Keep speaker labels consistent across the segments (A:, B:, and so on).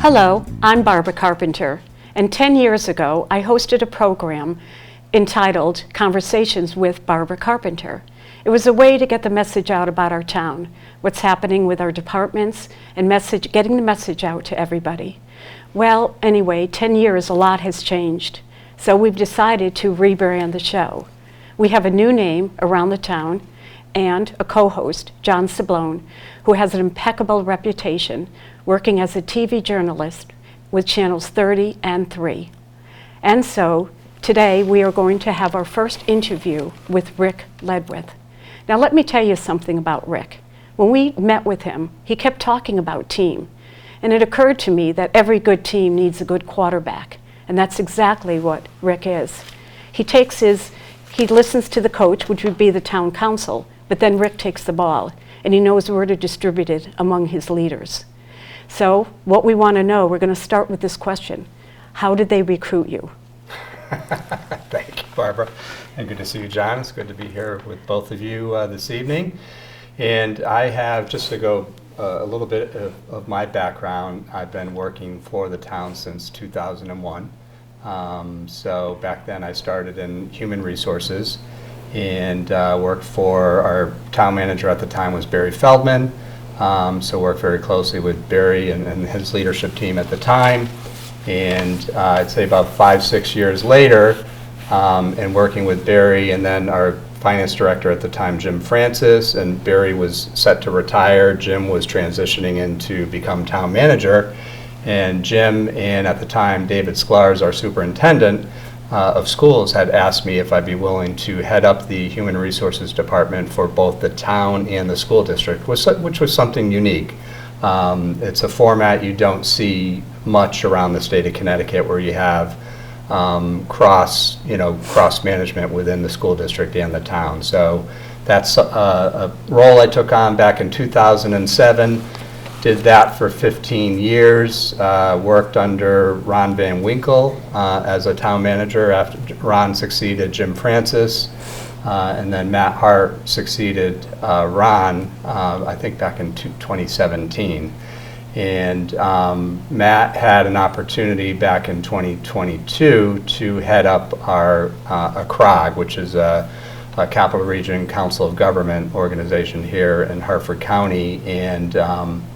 A: Hello, I'm Barbara Carpenter, and 10 years ago I hosted a program entitled Conversations with Barbara Carpenter. It was a way to get the message out about our town, what's happening with our departments, and getting the message out to everybody. Well, anyway, 10 years, a lot has changed, so we've decided to rebrand the show. We have a new name around the town and a co-host, John Sablone, who has an impeccable reputation working as a TV journalist with channels 30 and 3. And so today we are going to have our first interview with Rick Ledwith. Now let me tell you something about Rick. When we met with him, he kept talking about team. And it occurred to me that every good team needs a good quarterback. And that's exactly what Rick is. He listens to the coach, which would be the town council, but then Rick takes the ball and he knows where to distribute it among his leaders. So what we want to know, we're going to start with this question. How did they recruit you?
B: Thank you, Barbara. And good to see you, John. It's good to be here with both of you this evening. And I have, just to go a little bit of my background, I've been working for the town since 2001. So back then I started in human resources and worked for our town manager at the time was Barry Feldman. So worked very closely with Barry and his leadership team at the time. And I'd say about 5-6 years later, and working with Barry and then our finance director at the time, Jim Francis, and Barry was set to retire. Jim was transitioning in to become town manager. And Jim and at the time, David Sklarz, our superintendent of schools, had asked me if I'd be willing to head up the human resources department for both the town and the school district, which was something unique. It's a format you don't see much around the state of Connecticut, where you have cross management within the school district and the town. So that's a role I took on back in 2007. Did that for 15 years, worked under Ron Van Winkle as a town manager after Ron succeeded Jim Francis, and then Matt Hart succeeded Ron, I think back in 2017. And Matt had an opportunity back in 2022 to head up our CROG, which is a Capital Region Council of Government organization here in Hartford County. And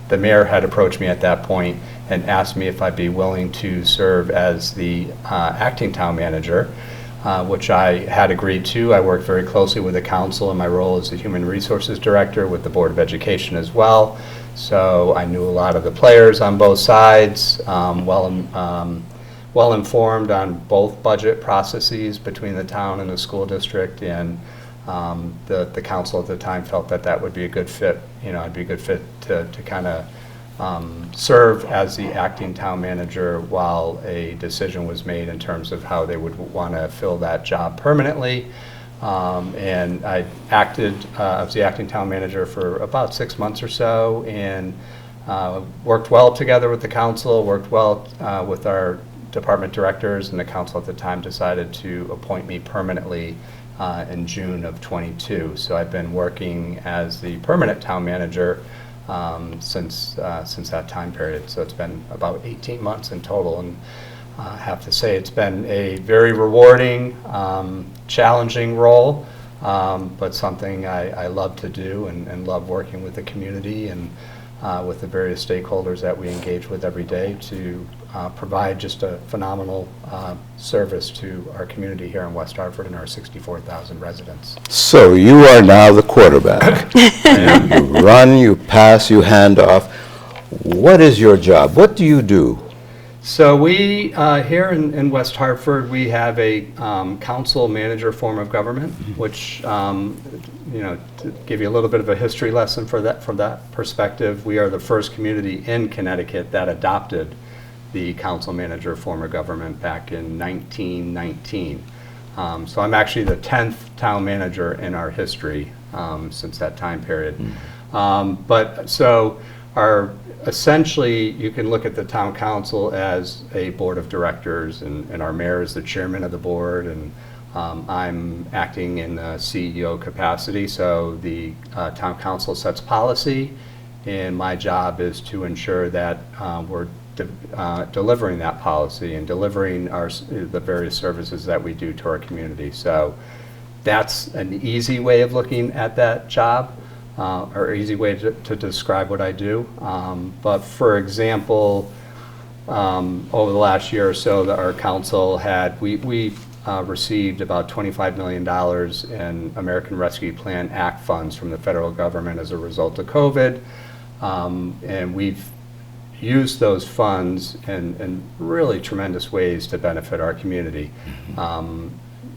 B: the mayor had approached me at that point and asked me if I'd be willing to serve as the acting town manager, which I had agreed to. I worked very closely with the council in my role as the human resources director with the Board of Education as well. So I knew a lot of the players on both sides, well informed on both budget processes between the town and the school district, and the council at the time felt that would be a good fit. I'd be a good fit to kind of serve as the acting town manager while a decision was made in terms of how they would want to fill that job permanently. And I was the acting town manager for about 6 months or so, and worked well together with the council, worked well with our department directors, and the council at the time decided to appoint me permanently in June of 22. So I've been working as the permanent town manager since that time period. So it's been about 18 months in total, and I have to say it's been a very rewarding, challenging role, but something I love to do and love working with the community and with the various stakeholders that we engage with every day to provide just a phenomenal service to our community here in West Hartford and our 64,000 residents.
C: So you are now the quarterback. And you run, you pass, you hand off. What is your job? What do you do?
B: So we, here in West Hartford, we have a council manager form of government, which, to give you a little bit of a history lesson from that perspective, we are the first community in Connecticut that adopted the council manager form of government back in 1919. So I'm actually the 10th town manager in our history since that time period. Essentially, you can look at the town council as a board of directors, and our mayor is the chairman of the board, and I'm acting in the CEO capacity, so the town council sets policy, and my job is to ensure that we're delivering that policy and delivering the various services that we do to our community. So that's an easy way of looking at that job, or easy way to describe what I do. But for example, over the last year or so, that our council had, we received about $25 million in American Rescue Plan Act funds from the federal government as a result of COVID. And we've used those funds in really tremendous ways to benefit our community.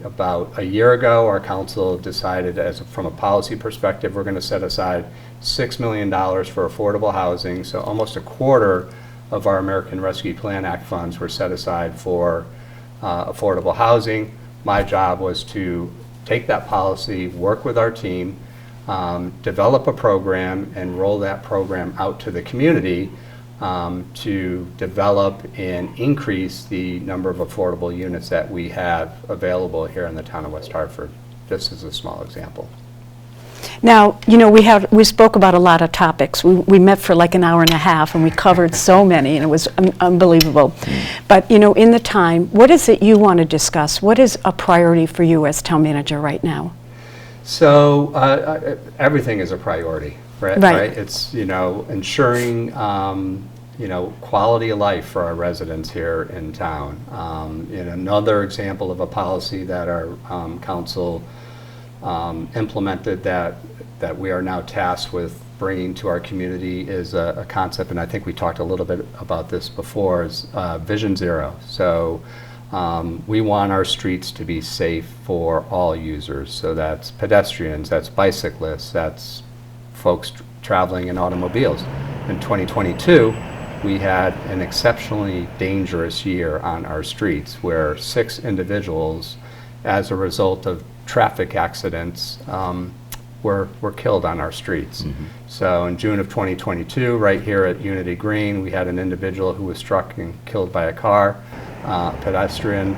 B: About a year ago, our council decided, from a policy perspective, we're going to set aside $6 million for affordable housing. So almost a quarter of our American Rescue Plan Act funds were set aside for affordable housing. My job was to take that policy, work with our team, develop a program, and roll that program out to the community to develop and increase the number of affordable units that we have available here in the town of West Hartford, just as a small example.
A: Now, you know, we spoke about a lot of topics. We met for like an hour and a half, and we covered so many, and it was unbelievable. But, you know, in the time, what is it you want to discuss? What is a priority for you as town manager right now?
B: So everything is a priority, right? It's, you know, ensuring, you know, quality of life for our residents here in town. And another example of a policy that our council implemented that we are now tasked with bringing to our community is a concept, and I think we talked a little bit about this before, is Vision Zero. So we want our streets to be safe for all users. So that's pedestrians, that's bicyclists, that's folks traveling in automobiles. In 2022, we had an exceptionally dangerous year on our streets where 6 individuals, as a result of traffic accidents, were killed on our streets. So in June of 2022, right here at Unity Green, we had an individual who was struck and killed by a car, pedestrian.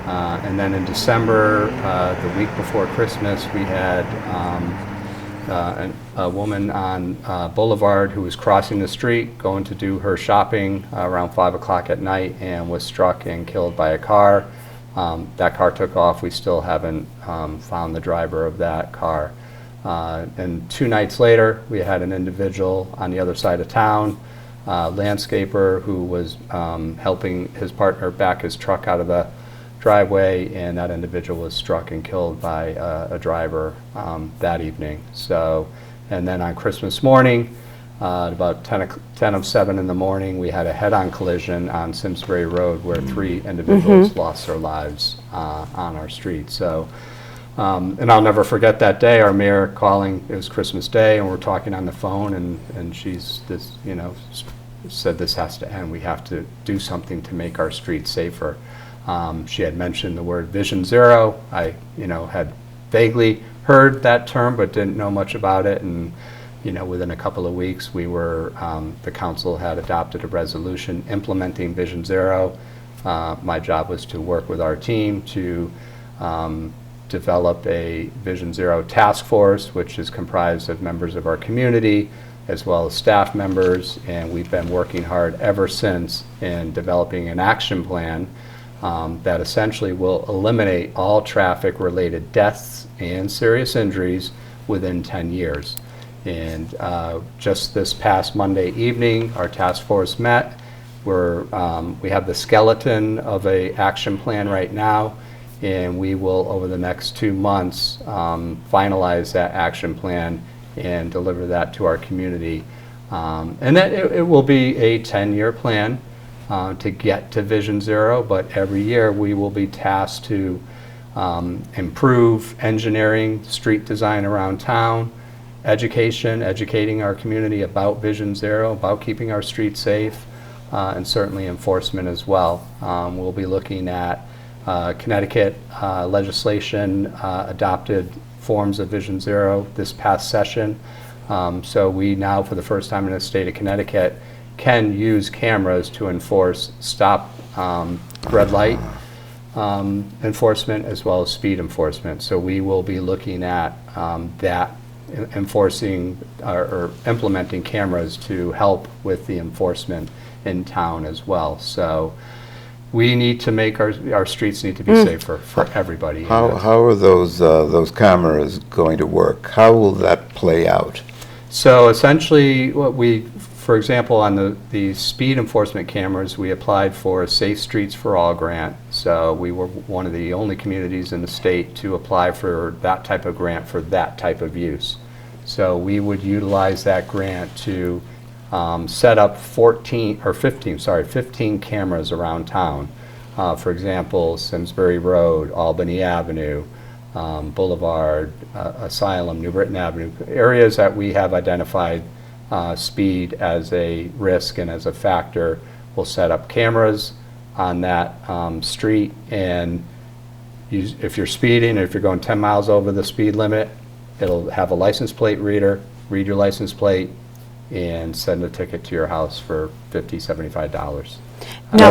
B: And then in December, the week before Christmas, we had a woman on Boulevard who was crossing the street, going to do her shopping around 5 o'clock at night, and was struck and killed by a car. That car took off. We still haven't found the driver of that car. And 2 nights later, we had an individual on the other side of town, landscaper, who was helping his partner back his truck out of the driveway, and that individual was struck and killed by a driver that evening. So, and then on Christmas morning, about 10:07 in the morning, we had a head-on collision on Simsbury Road where 3 individuals lost their lives on our street. So, and I'll never forget that day, our mayor calling, it was Christmas Day, and we're talking on the phone, and she's this, you know, said this has to end. We have to do something to make our streets safer. She had mentioned the word Vision Zero. I, you know, had vaguely heard that term, but didn't know much about it. And, you know, within a couple of weeks, we were, the council had adopted a resolution implementing Vision Zero. My job was to work with our team to develop a Vision Zero task force, which is comprised of members of our community as well as staff members, and we've been working hard ever since in developing an action plan that essentially will eliminate all traffic-related deaths and serious injuries within 10 years. And just this past Monday evening, our task force met. We have the skeleton of an action plan right now, and we will, over the next 2 months, finalize that action plan and deliver that to our community. And that it will be a 10-year plan to get to Vision Zero, but every year we will be tasked to improve engineering, street design around town, educating our community about Vision Zero, about keeping our streets safe, and certainly enforcement as well. We'll be looking at Connecticut legislation adopted forms of Vision Zero this past session. So we now, for the first time in the state of Connecticut, can use cameras to enforce stop red light enforcement as well as speed enforcement. So we will be looking at that, enforcing or implementing cameras to help with the enforcement in town as well. So we need to make our streets need to be safer for everybody.
C: How are those cameras going to work? How will that play out?
B: So essentially, for example, on the speed enforcement cameras, we applied for a Safe Streets for All grant. So we were one of the only communities in the state to apply for that type of grant for that type of use. So we would utilize that grant to set up 15 cameras around town. For example, Simsbury Road, Albany Avenue, Boulevard, Asylum, New Britain Avenue, areas that we have identified speed as a risk and as a factor. We'll set up cameras on that street, and if you're speeding, if you're going 10 miles over the speed limit, it'll have a license plate reader, read your license plate, and send a ticket to your house for $50, $75.
A: Now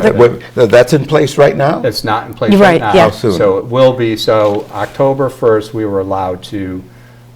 C: that's in place right now?
B: It's not in place
A: Right,
B: right now.
A: yeah.
C: How soon?
B: So it will be. So October 1st, we were allowed to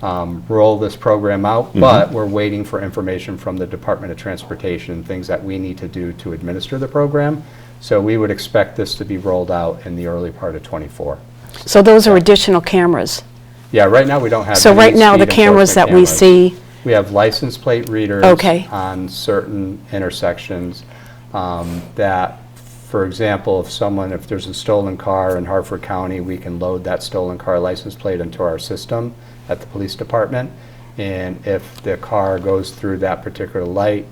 B: roll this program out, but we're waiting for information from the Department of Transportation, things that we need to do to administer the program. So we would expect this to be rolled out in the early part of '24.
A: So those are additional cameras.
B: Yeah, right now we don't have
A: So
B: any
A: right now, the
B: speed
A: cameras that
B: enforcement
A: we
B: cameras.
A: see,
B: We have license plate readers
A: Okay.
B: on certain intersections that, for example, if there's a stolen car in Hartford County, we can load that stolen car license plate into our system at the police department. And if the car goes through that particular light,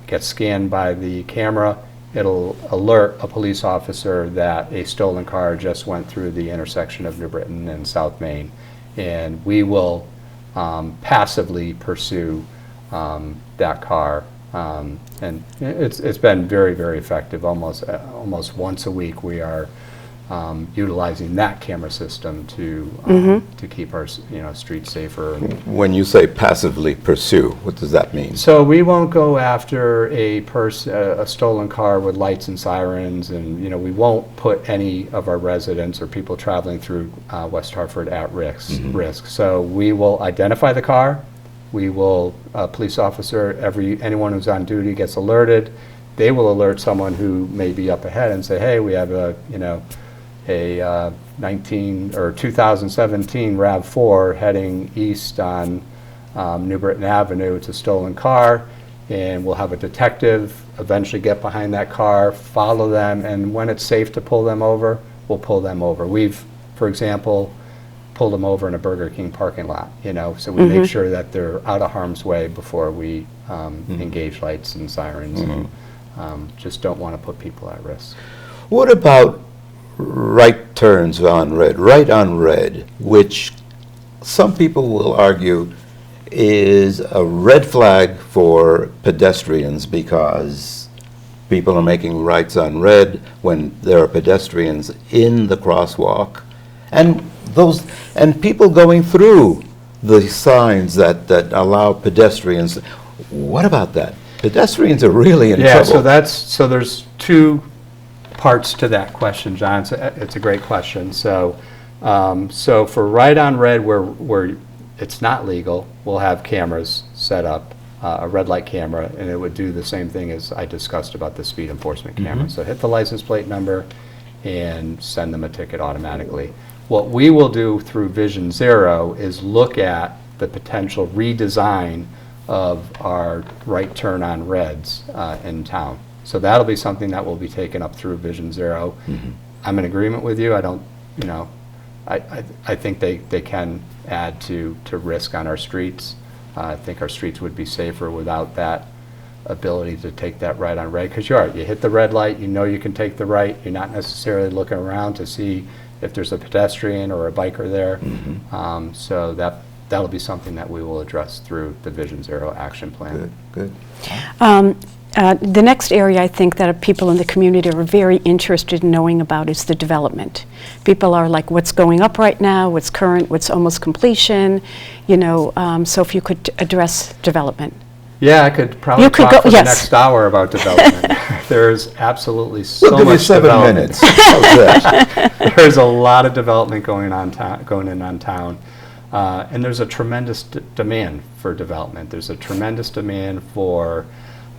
B: gets scanned by the camera, it'll alert a police officer that a stolen car just went through the intersection of New Britain and South Main. And we will passively pursue that car. And it's been very, very effective. Almost once a week, we are utilizing that camera system to keep our streets safer.
C: When you say passively pursue, what does that mean?
B: So we won't go after a stolen car with lights and sirens, and we won't put any of our residents or people traveling through West Hartford at risk. So we will identify the car. We will, police officer, anyone who's on duty gets alerted. They will alert someone who may be up ahead and say, hey, we have a 2017 RAV4 heading east on New Britain Avenue. It's a stolen car, and we'll have a detective eventually get behind that car, follow them, and when it's safe to pull them over, we'll pull them over. We've, for example, pulled them over in a Burger King parking lot, so we make sure that they're out of harm's way before we engage lights and sirens. And, just don't want to put people at risk.
C: What about right turns on red, which some people will argue is a red flag for pedestrians because people are making rights on red when there are pedestrians in the crosswalk, and people going through the signs that allow pedestrians. What about that? Pedestrians are really in trouble.
B: So there's two parts to that question, John. It's a great question. So for right on red where it's not legal, we'll have cameras set up, a red light camera, and it would do the same thing as I discussed about the speed enforcement camera. So hit the license plate number and send them a ticket automatically. What we will do through Vision Zero is look at the potential redesign of our right turn on reds in town. So that'll be something that will be taken up through Vision Zero. I'm in agreement with you. I don't, I think they can add to risk on our streets. I think our streets would be safer without that ability to take that right on red. Because you hit the red light, you can take the right. You're not necessarily looking around to see if there's a pedestrian or a biker there. So that'll be something that we will address through the Vision Zero action plan.
C: Good.
A: the next area I think that people in the community are very interested in knowing about is the development. People are like, what's going up right now, what's current, what's almost completion, so if you could address development.
B: Yeah, I could probably talk for the next hour about development. there's absolutely so
C: We'll give you
B: much
C: 7
B: development.
C: minutes. How's that?
B: There's a lot of development going in on town, and there's a tremendous demand for development. There's a tremendous demand for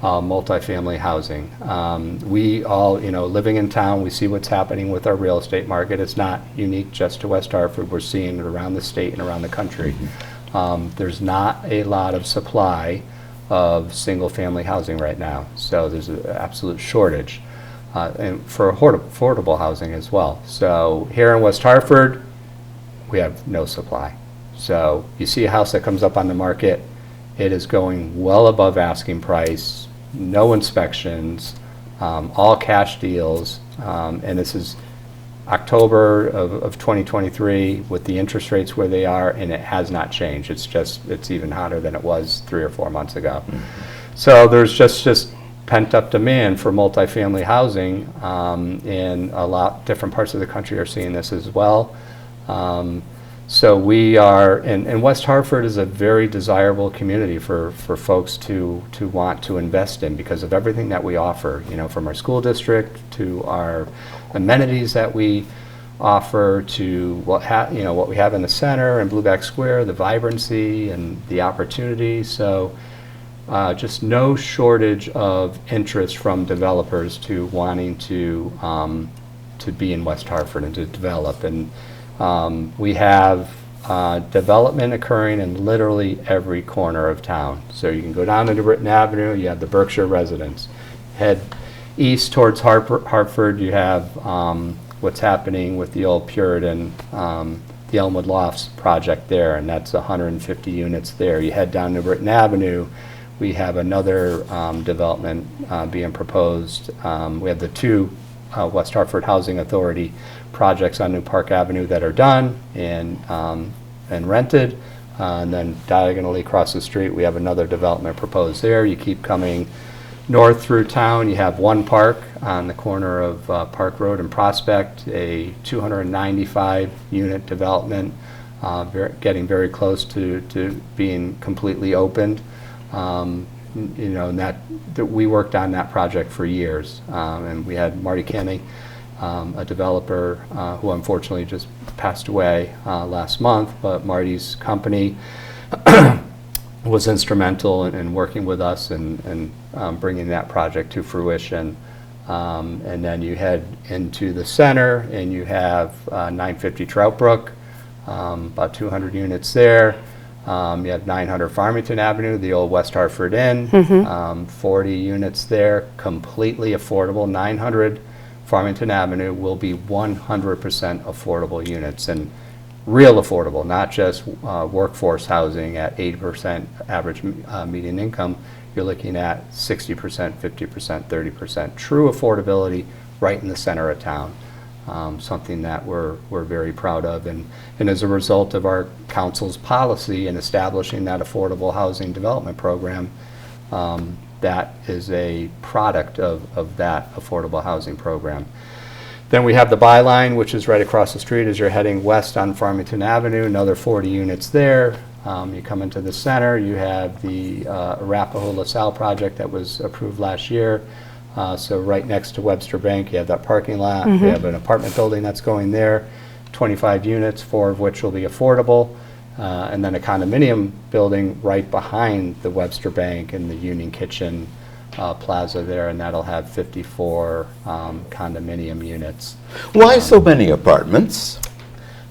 B: multifamily housing. We all, living in town, we see what's happening with our real estate market. It's not unique just to West Hartford. We're seeing it around the state and around the country. There's not a lot of supply of single-family housing right now, so there's an absolute shortage, and for affordable housing as well. So here in West Hartford, we have no supply. So you see a house that comes up on the market, it is going well above asking price, no inspections, all cash deals, and this is October of 2023 with the interest rates where they are, and it has not changed. It's even hotter than it was 3 or 4 months ago. Mm-hmm. So there's just pent-up demand for multifamily housing, and a lot different parts of the country are seeing this as well. So we are, and West Hartford is a very desirable community for folks to want to invest in because of everything that we offer, from our school district to our amenities that we offer to what we have in the center and Blueback Square, the vibrancy and the opportunity. So just no shortage of interest from developers to wanting to be in West Hartford and to develop. And we have development occurring in literally every corner of town. So you can go down into Britton Avenue, you have the Berkshire residence. Head east towards Hartford, you have what's happening with the old Puritan, the Elmwood Lofts project there, and that's 150 units there. You head down to Britton Avenue, we have another development being proposed. We have the 2 West Hartford Housing Authority projects on New Park Avenue that are done and rented, and then diagonally across the street we have another development proposed there. You keep coming north through town, you have One Park on the corner of Park Road and Prospect, a 295 unit development, getting very close to being completely opened. And that we worked on that project for years, and we had Marty Kenny, a developer who unfortunately just passed away last month, but Marty's company was instrumental in working with us and bringing that project to fruition. And then you head into the center and you have 950 Trout Brook, about 200 units there. You have 900 Farmington Avenue, the old West Hartford Inn, 40 units there, completely affordable. 900 Farmington Avenue will be 100% affordable units, and real affordable, not just workforce housing at 80% average median income. You're looking at 60%, 50%, 30%. True affordability right in the center of town. Something that we're very proud of, and as a result of our council's policy in establishing that affordable housing development program, that is a product of that affordable housing program. Then we have the Byline, which is right across the street as you're heading west on Farmington Avenue, another 40 units there. You come into the center, you have the Arapahoe LaSalle project that was approved last year. So right next to Webster Bank, you have that parking lot. We have an apartment building that's going there, 25 units, 4 of which will be affordable. And then a condominium building right behind the Webster Bank and the Union Kitchen plaza there, and that'll have 54 condominium units.
C: Why so many apartments?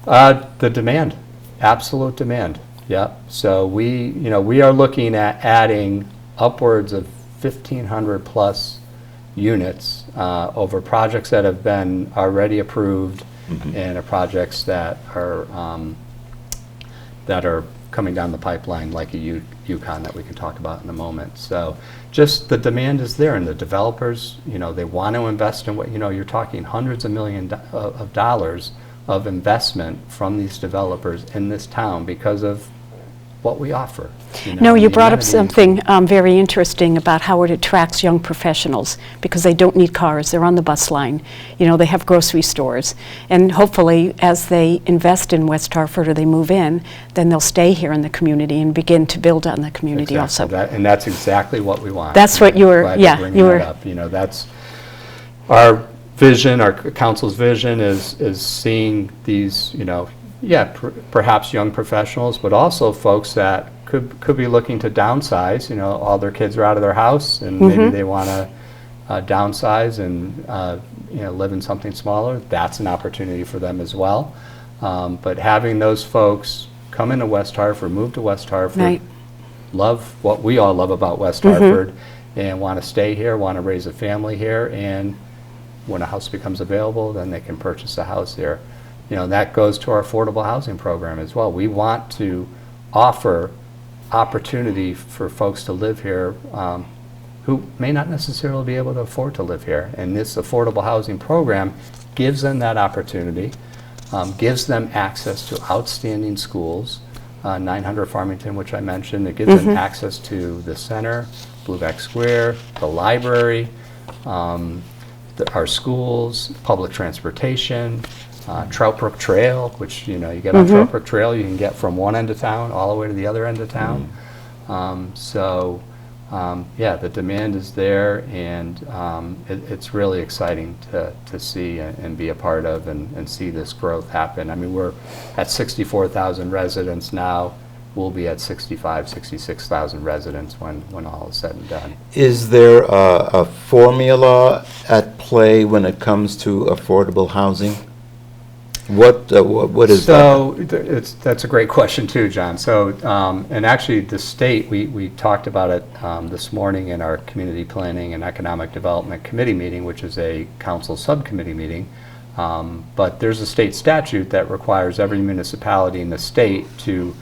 B: The demand, absolute demand. Yeah. So we are looking at adding upwards of 1,500 plus units over projects that have been already approved and projects that are coming down the pipeline, like a Yukon that we can talk about in a moment. So just the demand is there, and the developers, they want to invest in what, you're talking hundreds of millions of dollars of investment from these developers in this town because of what we offer.
A: No, you brought up something very interesting about how it attracts young professionals, because they don't need cars, they're on the bus line, they have grocery stores, and hopefully as they invest in West Hartford or they move in, then they'll stay here in the community and begin to build on the community also.
B: And that's exactly what we want.
A: That's what you were,
B: Glad to bring that up. our vision, our council's vision is seeing these, perhaps young professionals, but also folks that could be looking to downsize. All their kids are out of their house, and maybe they want to downsize and live in something smaller. That's an opportunity for them as well. But having those folks come into West Hartford, move to West Hartford,
A: Right.
B: love what we all love about West Hartford, and want to stay here, want to raise a family here, and when a house becomes available, then they can purchase a house here. That goes to our affordable housing program as well. We want to offer opportunity for folks to live here who may not necessarily be able to afford to live here. And this affordable housing program gives them that opportunity, gives them access to outstanding schools, 900 Farmington, which I mentioned. It gives them access to the center, Blueback Square, the library, our schools, public transportation, Trout Brook Trail, which, you get on Trout Brook Trail, you can get from one end of town all the way to the other end of town. The demand is there, and it's really exciting to see and be a part of and see this growth happen. I mean, we're at 64,000 residents now. We'll be at 65, 66,000 residents when all is said and done.
C: Is there a formula at play when it comes to affordable housing? What is that?
B: That's a great question too, John. So, and actually the state, we talked about it this morning in our Community Planning and Economic Development Committee meeting, which is a council subcommittee meeting. But there's a state statute that requires every municipality in the state to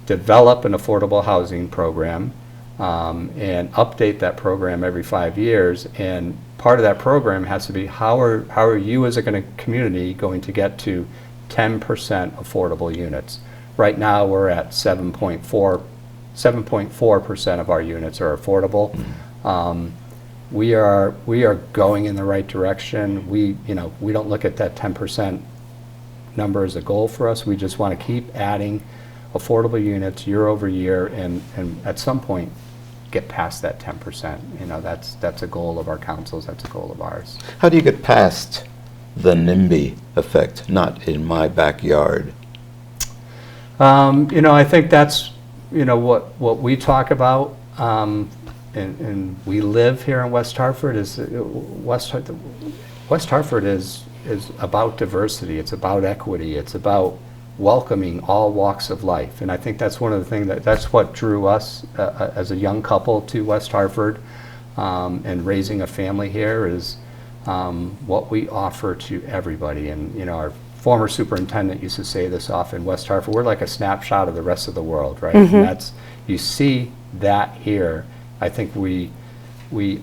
B: develop an affordable housing program and update that program every 5 years. And part of that program has to be how are you as a community going to get to 10% affordable units? Right now we're at 7.4% of our units are affordable. We are going in the right direction. We don't look at that 10% number as a goal for us. We just want to keep adding affordable units year over year, and at some point get past that 10%. That's a goal of our councils. That's a goal of ours.
C: How do you get past the NIMBY effect, not in my backyard?
B: I think that's what we talk about, and we live here in West Hartford. West Hartford is about diversity. It's about equity. It's about welcoming all walks of life. And I think that's one of the things that's what drew us as a young couple to West Hartford, and raising a family here is what we offer to everybody. And our former superintendent used to say this often, West Hartford, we're like a snapshot of the rest of the world, right? And you see that here. I think we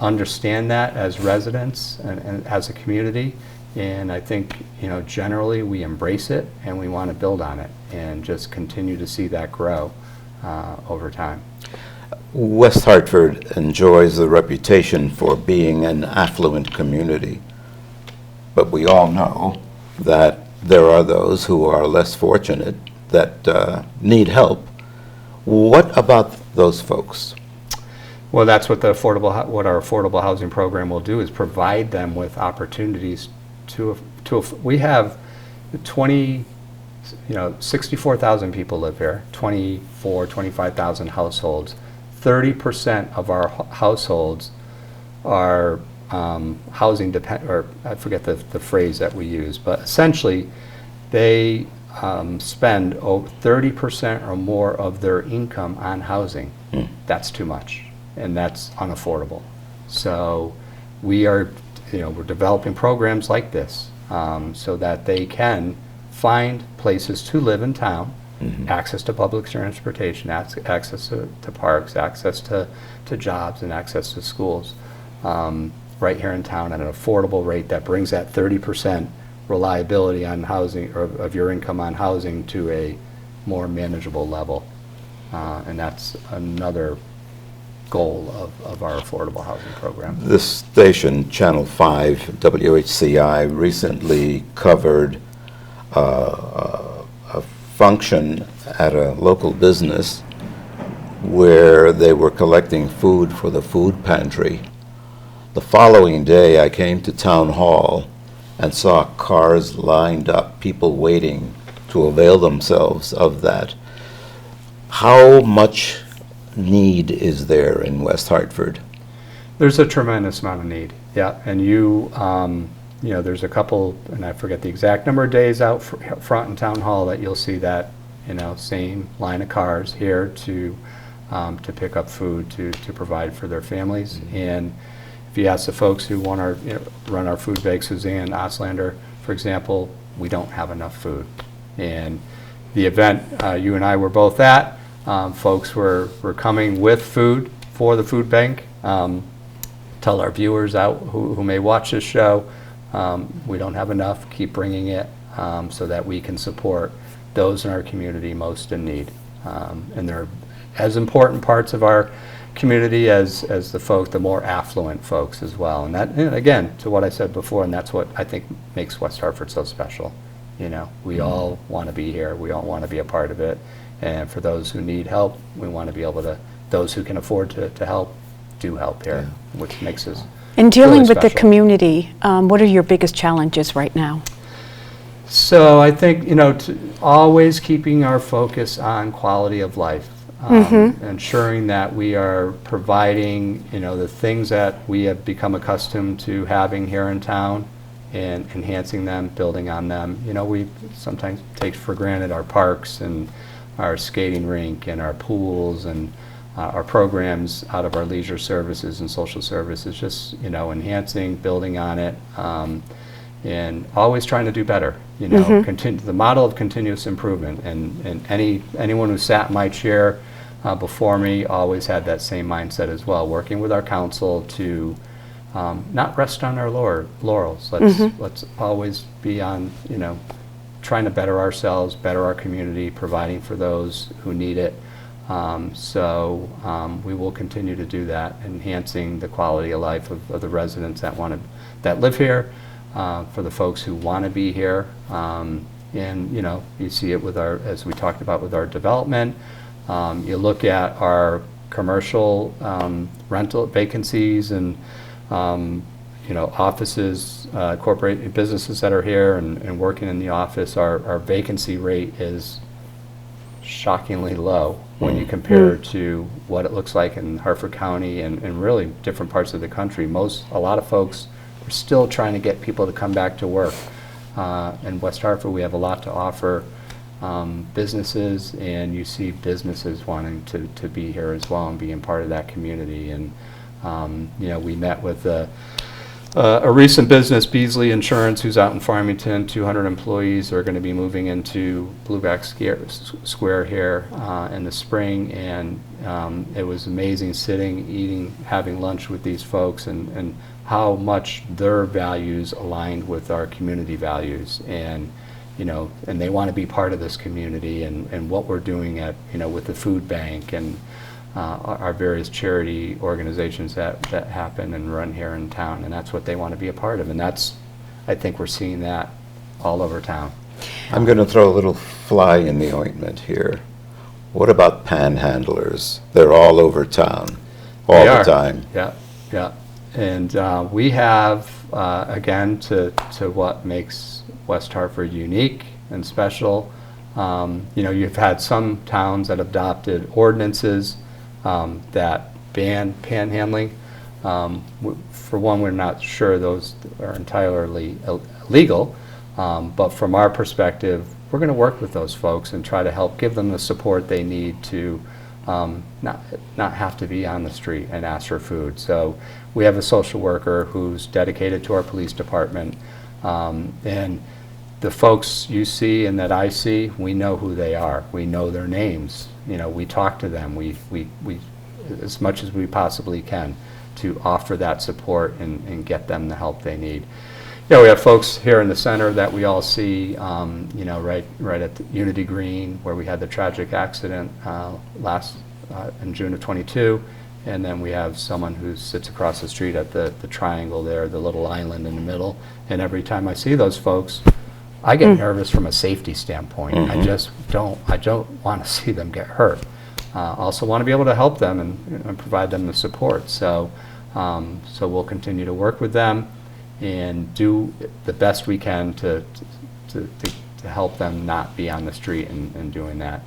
B: understand that as residents and as a community. And I think, generally we embrace it and we want to build on it and just continue to see that grow over time.
C: West Hartford enjoys the reputation for being an affluent community, but we all know that there are those who are less fortunate that need help. What about those folks?
B: Well, that's what our affordable housing program will do, is provide them with opportunities we have 64,000 people live here, 25,000 households. 30% of our households are housing dependent, or I forget the phrase that we use, but essentially they spend 30% or more of their income on housing. That's too much, and that's unaffordable. So we're developing programs like this so that they can find places to live in town, access to public transportation, access to parks, access to jobs, and access to schools right here in town at an affordable rate that brings that 30% reliability on housing, or of your income on housing, to a more manageable level. And that's another goal of our affordable housing program.
C: This station, Channel 5, WHCI, recently covered a function at a local business where they were collecting food for the food pantry. The following day, I came to Town Hall and saw cars lined up, people waiting to avail themselves of that. How much need is there in West Hartford?
B: There's a tremendous amount of need, yeah. And you know, there's a couple, and I forget the exact number of days out front in Town Hall that you'll see that, you know, same line of cars here to pick up food to provide for their families. And if you ask the folks who want our, you know, run our food bank, Suzanne Oslander, for example, we don't have enough food. And the event you and I were both at, folks were coming with food for the food bank. Tell our viewers out who may watch this show, we don't have enough, keep bringing it so that we can support those in our community most in need. And they're as important parts of our community as the more affluent folks as well. And that, and again, to what I said before, and that's what I think makes West Hartford so special. You know, we all want to be here, we all want to be a part of it. And for those who need help, we want to be able to, those who can afford to help, do help here, which makes us
A: In dealing
B: really
A: with the
B: special.
A: community, what are your biggest challenges right now?
B: So I think, you know, always keeping our focus on quality of life, ensuring that we are providing, you know, the things that we have become accustomed to having here in town and enhancing them, building on them. You know, we sometimes take for granted our parks and our skating rink and our pools and our programs out of our leisure services and social services, just, you know, enhancing, building on it, and always trying to do better. You know, the model of continuous improvement, and anyone who sat in my chair before me always had that same mindset as well, working with our council to not rest on our laurels. Let's always be on, you know, trying to better ourselves, better our community, providing for those who need it. So we will continue to do that, enhancing the quality of life of the residents that live here, for the folks who want to be here. And, you know, you see it with our, as we talked about with our development. You look at our commercial rental vacancies and, you know, offices, corporate businesses that are here and working in the office. Our vacancy rate is shockingly low when you compare to what it looks like in Hartford County and really different parts of the country. A lot of folks are still trying to get people to come back to work. In West Hartford, we have a lot to offer businesses, and you see businesses wanting to be here as well and being part of that community. And you know, we met with a recent business, Beasley Insurance, who's out in Farmington. 200 employees are going to be moving into Blueback Square here in the spring, and it was amazing sitting, eating, having lunch with these folks, and how much their values aligned with our community values. And you know, and they want to be part of this community and what we're doing at, you know, with the food bank and our various charity organizations that happen and run here in town, and that's what they want to be a part of. And that's, I think we're seeing that all over town.
C: I'm going to throw a little fly in the ointment here. What about panhandlers? They're all over town, all the time.
B: Yeah, yeah. And we have, again, to what makes West Hartford unique and special, you know, you've had some towns that adopted ordinances that ban panhandling. For one, we're not sure those are entirely legal, but from our perspective, we're going to work with those folks and try to help give them the support they need to not have to be on the street and ask for food. So we have a social worker who's dedicated to our police department, and the folks you see and that I see, we know who they are. We know their names. You know, we talk to them. We as much as we possibly can to offer that support and get them the help they need. You know, we have folks here in the center that we all see, you know, right at the Unity Green, where we had the tragic accident in June of '22. And then we have someone who sits across the street at the triangle there, the little island in the middle. And every time I see those folks, I get nervous from a safety standpoint. I just don't want to see them get hurt. Also want to be able to help them and provide them the support. So So we'll continue to work with them and do the best we can to help them not be on the street and doing that.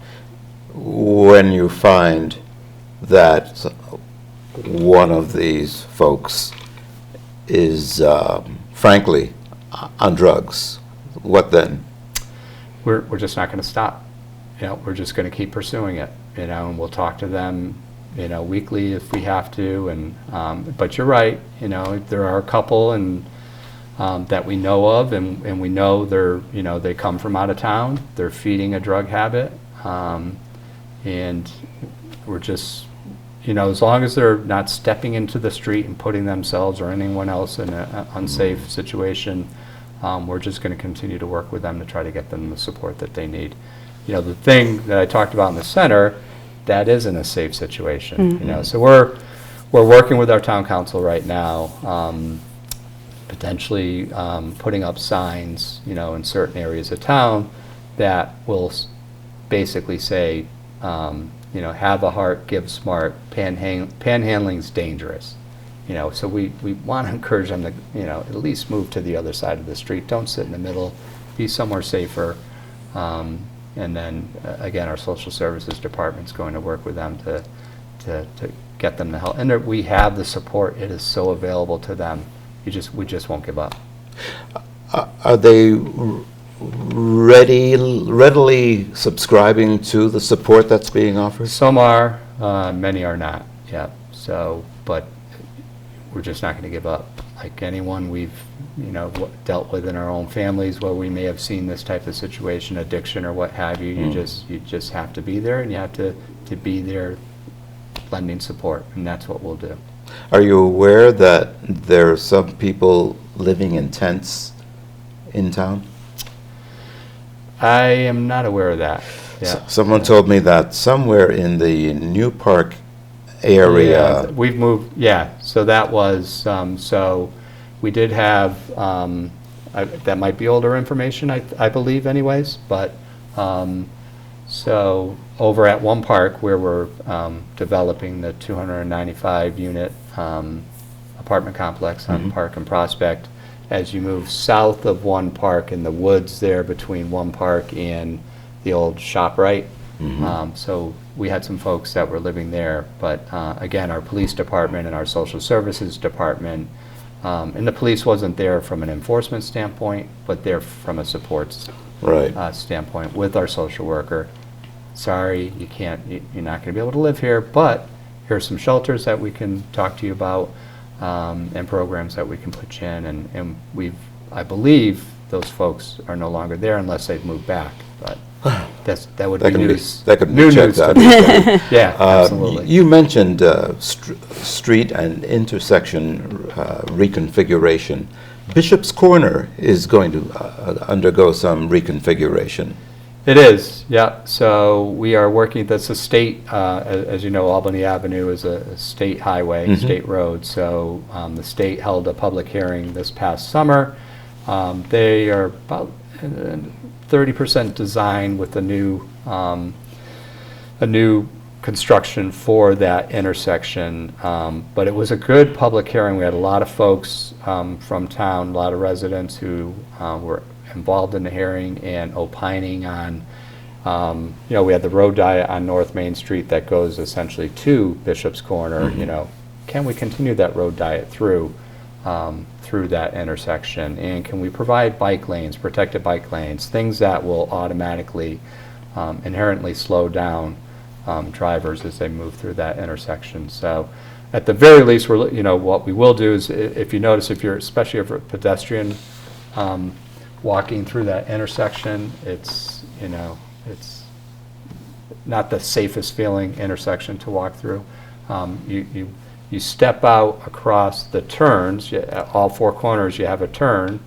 C: When you find that one of these folks is frankly on drugs, what then?
B: We're just not going to stop. We're just going to keep pursuing it. And we'll talk to them, weekly if we have to. And but you're right. There are a couple and that we know of, and we know they come from out of town. They're feeding a drug habit, and we're just, as long as they're not stepping into the street and putting themselves or anyone else in an unsafe situation, we're just going to continue to work with them to try to get them the support that they need. The thing that I talked about in the center, that isn't a safe situation. So we're working with our town council right now, potentially putting up signs, in certain areas of town that will basically say, have a heart, give smart, panhandling's dangerous. So we want to encourage them to, at least move to the other side of the street. Don't sit in the middle, be somewhere safer. And then, again, our social services department's going to work with them to get them the help. And we have the support. It is so available to them. We just won't give up.
C: Are they readily subscribing to the support that's being offered?
B: Some are, many are not. Yeah. So, but we're just not going to give up. Like anyone we've dealt with in our own families where we may have seen this type of situation, addiction or what have you, you just have to be there, and you have to be there lending support, and that's what we'll do.
C: Are you aware that there are some people living in tents in town?
B: I am not aware of that. Yeah.
C: Someone told me that somewhere in the New Park area.
B: Yeah, we've moved, so that was, so we did have, that might be older information, I believe anyways, but, so over at One Park where we're developing the 295 unit apartment complex on Park and Prospect, as you move south of One Park in the woods there between One Park and the old ShopRite, so we had some folks that were living there, but again, our police department and our social services department, and the police wasn't there from an enforcement standpoint, but they're from a support standpoint with our social worker. Sorry, you're not going to be able to live here, but here's some shelters that we can talk to you about, and programs that we can put you in, and I believe those folks are no longer there unless they've moved back, but that would be news.
C: That could be
B: new
C: checked
B: news
C: out.
B: to me. Yeah, absolutely.
C: You mentioned street and intersection reconfiguration. Bishop's Corner is going to undergo some reconfiguration.
B: It is, yeah. So we are working, that's a state, as you know, Albany Avenue is a state highway, state road. So the state held a public hearing this past summer. They are about 30% design with a new construction for that intersection. But it was a good public hearing. We had a lot of folks from town, a lot of residents who were involved in the hearing and opining on, we had the road diet on North Main Street that goes essentially to Bishop's Corner. Can we continue that road diet through that intersection, and can we provide bike lanes, protected bike lanes, things that will automatically inherently slow down drivers as they move through that intersection. So at the very least, what we will do is, if you notice, especially if you're a pedestrian walking through that intersection, it's not the safest feeling intersection to walk through. You step out across the turns, all four corners you have a turn,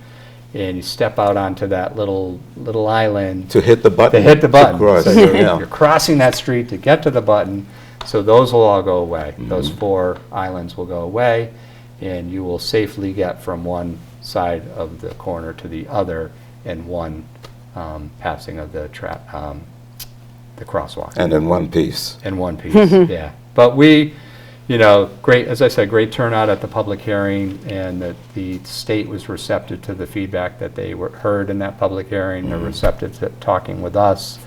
B: and you step out onto that little island.
C: To hit the button.
B: So you're crossing that street to get to the button, so those will all go away. Those four islands will go away, and you will safely get from one side of the corner to the other in one passing of the crosswalk.
C: And in one piece.
B: In one piece, yeah. But we great, as I said, great turnout at the public hearing, and that the state was receptive to the feedback that they heard in that public hearing. They're receptive to talking with us,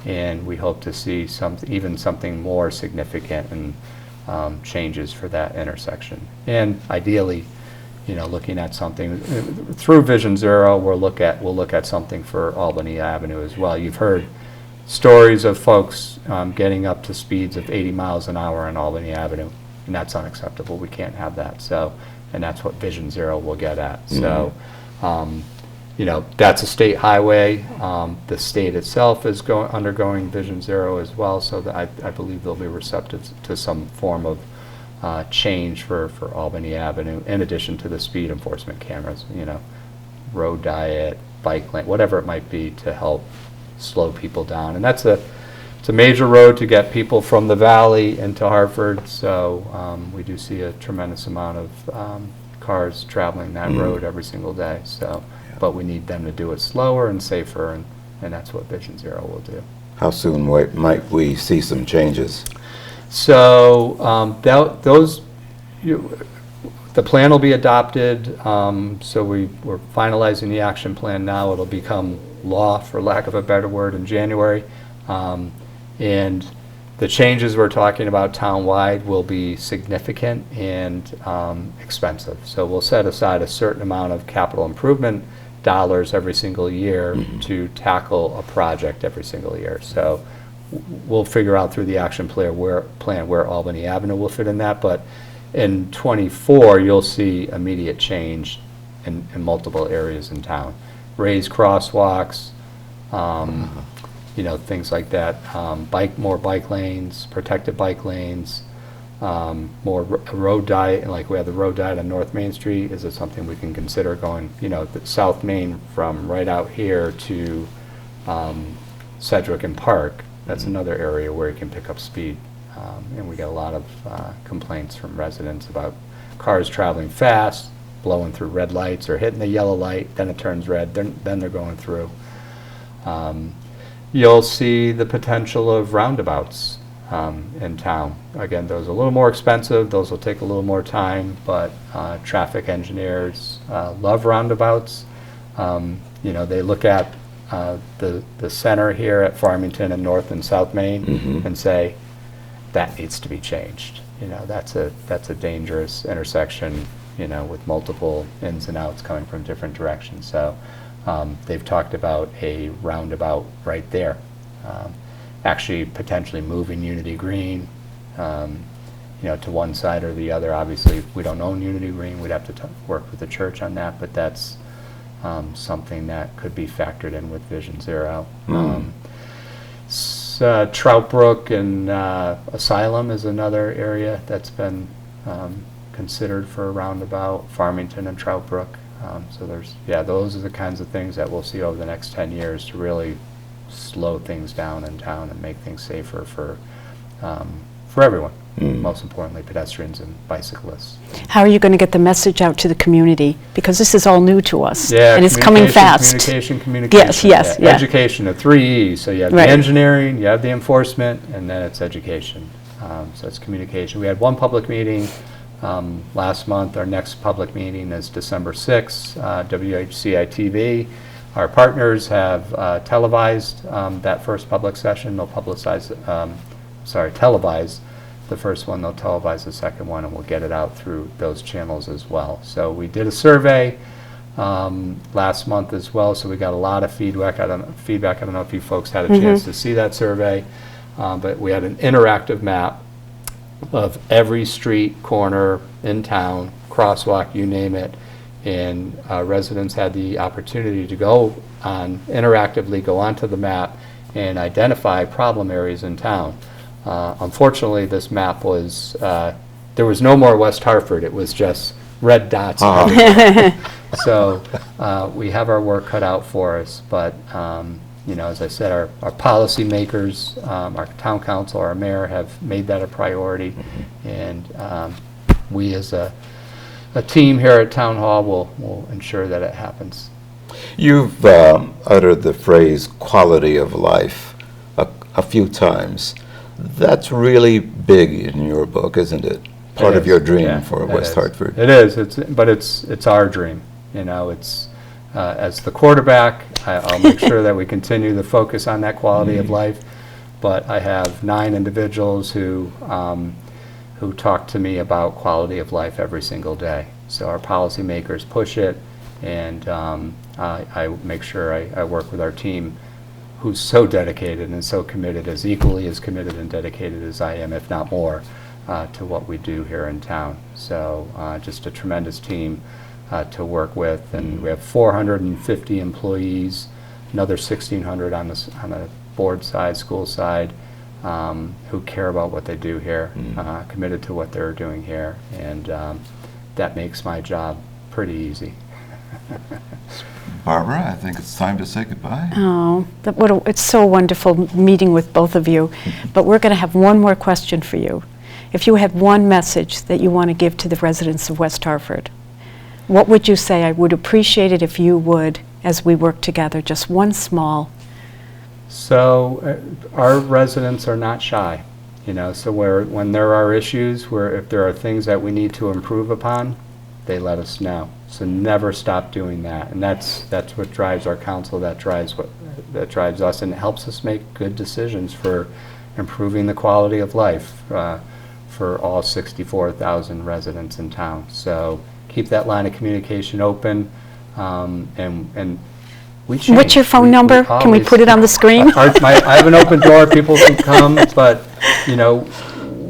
B: and we hope to see even something more significant and changes for that intersection. And ideally, looking at something through Vision Zero, we'll look at something for Albany Avenue as well. You've heard stories of folks getting up to speeds of 80 miles an hour on Albany Avenue, and that's unacceptable. We can't have that. So, and that's what Vision Zero will get at. So, that's a state highway. The state itself is undergoing Vision Zero as well. So that I believe they'll be receptive to some form of change for Albany Avenue, in addition to the speed enforcement cameras. Road diet, bike lane, whatever it might be to help slow people down. And it's a major road to get people from the valley into Hartford, so we do see a tremendous amount of cars traveling that road every single day. So, but we need them to do it slower and safer, and that's what Vision Zero will do.
C: How soon might we see some changes?
B: So the plan will be adopted. So we're finalizing the action plan now. It'll become law, for lack of a better word, in January. And the changes we're talking about town-wide will be significant and expensive. So we'll set aside a certain amount of capital improvement dollars every single year to tackle a project every single year. So we'll figure out through the action plan where Albany Avenue will fit in that. But in '24, you'll see immediate change in multiple areas in town. Raised crosswalks, things like that. More bike lanes, protected bike lanes, more road diet, like we have the road diet on North Main Street. Is it something we can consider going, the South Main from right out here to Sedgwick and Park? That's another area where you can pick up speed. And we get a lot of complaints from residents about cars traveling fast, blowing through red lights or hitting the yellow light, then it turns red, then they're going through. You'll see the potential of roundabouts in town. Again, those are a little more expensive, those will take a little more time, but traffic engineers love roundabouts. They look at the center here at Farmington and North and South Main and say, that needs to be changed. That's a dangerous intersection, with multiple ins and outs coming from different directions. So they've talked about a roundabout right there. Actually potentially moving Unity Green, to one side or the other. Obviously, we don't own Unity Green. We'd have to work with the church on that, but that's something that could be factored in with Vision Zero. Trout Brook and Asylum is another area that's been considered for a roundabout. Farmington and Trout Brook. So those are the kinds of things that we'll see over the next 10 years to really slow things down in town and make things safer for everyone. Most importantly, pedestrians and bicyclists.
A: How are you going to get the message out to the community? Because this is all new to us,
B: and
A: it's coming fast.
B: Communication.
A: Yes.
B: Education, the 3 E's. So you have the engineering, you have the enforcement, and then it's education. So it's communication. We had one public meeting last month. Our next public meeting is December 6th, WHCI-TV. Our partners have televised that first public session. They'll televise the first one, they'll televise the second one, and we'll get it out through those channels as well. So we did a survey last month as well, so we got a lot of feedback. I don't know if you folks had a chance to see that survey, but we had an interactive map of every street, corner in town, crosswalk, you name it, and residents had the opportunity to interactively go onto the map and identify problem areas in town. Unfortunately, this map was, there was no more West Hartford. It was just red dots. So we have our work cut out for us. But, as I said, our policy makers, our town council, our mayor have made that a priority. And we as a team here at Town Hall will ensure that it happens.
C: You've uttered the phrase quality of life a few times. That's really big in your book, isn't it? part
B: It
C: of your
B: is.
C: dream
B: Yeah,
C: for
B: it
C: West
B: is.
C: Hartford.
B: It is. It's our dream. You know, it's as the quarterback, I'll make sure that we continue to focus on that quality of life. But I have 9 individuals who talk to me about quality of life every single day. So our policymakers push it, and I make sure I work with our team, who's so dedicated and so committed, as equally as committed and dedicated as I am, if not more, to what we do here in town. So just a tremendous team to work with, and we have 450 employees, another 1,600 on the board side, school side, who care about what they do here, committed to what they're doing here, and that makes my job pretty easy.
D: Barbara, I think it's time to say goodbye.
A: Oh, it's so wonderful meeting with both of you. But we're going to have one more question for you. If you had one message that you want to give to the residents of West Hartford, what would you say? I would appreciate it if you would, as we work together, just one small.
B: So our residents are not shy, you know, so when there are issues, if there are things that we need to improve upon, they let us know. So never stop doing that, and that's what drives our council. That drives us, and it helps us make good decisions for improving the quality of life for all 64,000 residents in town. So keep that line of communication open, and we change.
A: What's your phone number? Can we
B: always-
A: put it on the screen?
B: I have an open door. People can come, but you know,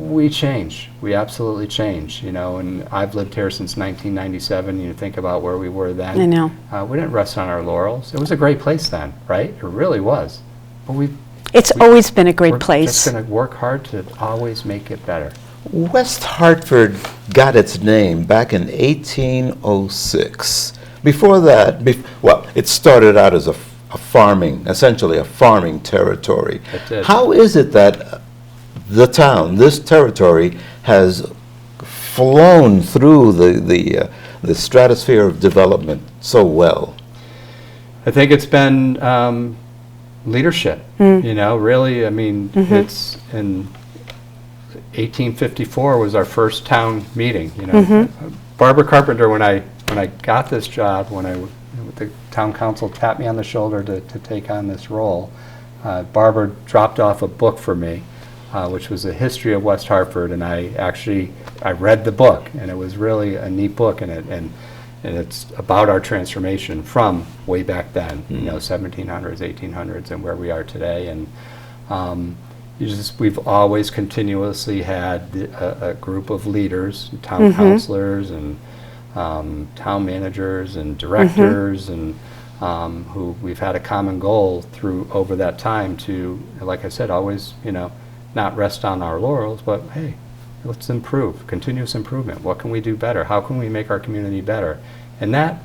B: we change. We absolutely change. You know, and I've lived here since 1997. You think about where we were then.
A: I know.
B: We didn't rest on our laurels. It was a great place then, right? It really was. But
A: It's always been a great
B: we're
A: place.
B: just going to work hard to always make it better.
C: West Hartford got its name back in 1806. Before that, well, it started out as essentially a farming territory.
B: It did.
C: How is it that the town, this territory, has flown through the stratosphere of development so well?
B: I think it's been leadership. You know, really. I mean, it's in 1854 was our first town meeting. You know, Barbara Carpenter, when I got this job, the town council tapped me on the shoulder to take on this role, Barbara dropped off a book for me, which was a history of West Hartford, and I read the book, and it was really a neat book, and it's about our transformation from way back then, you know, 1700s, 1800s, and where we are today, and we've always continuously had a group of leaders, town councilors, and town managers and directors, and who we've had a common goal over that time to, like I said, always, you know, not rest on our laurels, but hey, let's improve, continuous improvement. What can we do better? How can we make our community better? And that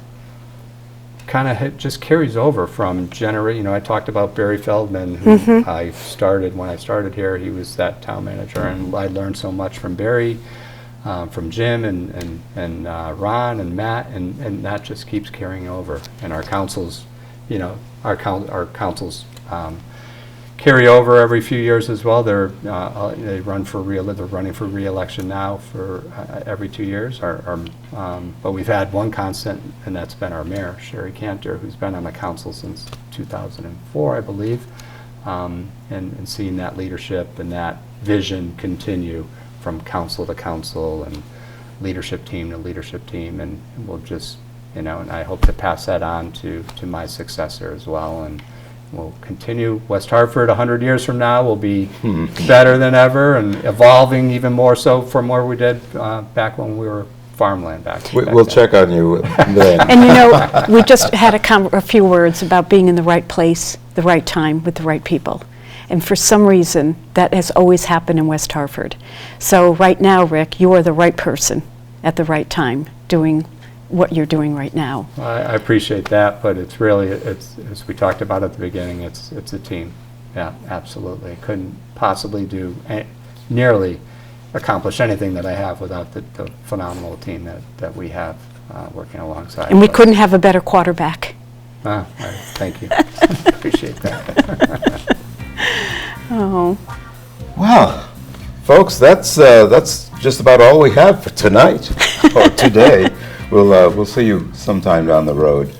B: kind of just carries over from you know, I talked about Barry Feldman, who when I started here, he was that town manager, and I learned so much from Barry, from Jim and Ron and Matt, and that just keeps carrying over. And our councils, you know, our councils carry over every few years as well. They're running for re-election now for every 2 years. But we've had one constant, and that's been our mayor, Sherry Cantor, who's been on the council since 2004, I believe, and seeing that leadership and that vision continue from council to council and leadership team to leadership team, and we'll just, you know, and I hope to pass that on to my successor as well, and we'll continue. West Hartford 100 years from now will be better than ever and evolving even more so from where we did back when we were farmland back
C: We'll
B: then.
C: check on you then.
A: And you know, we just had a few words about being in the right place, the right time, with the right people. And for some reason, that has always happened in West Hartford. So right now, Rick, you are the right person at the right time doing what you're doing right now.
B: I appreciate that, but it's really, it's as we talked about at the beginning, it's a team. Yeah, absolutely. Couldn't possibly nearly accomplish anything that I have without the phenomenal team that we have working alongside.
A: And we
B: us.
A: couldn't have a better quarterback.
B: Thank you. Appreciate that.
A: Oh,
C: Well, Folks, that's just about all we have for tonight or today. We'll see you sometime down the road.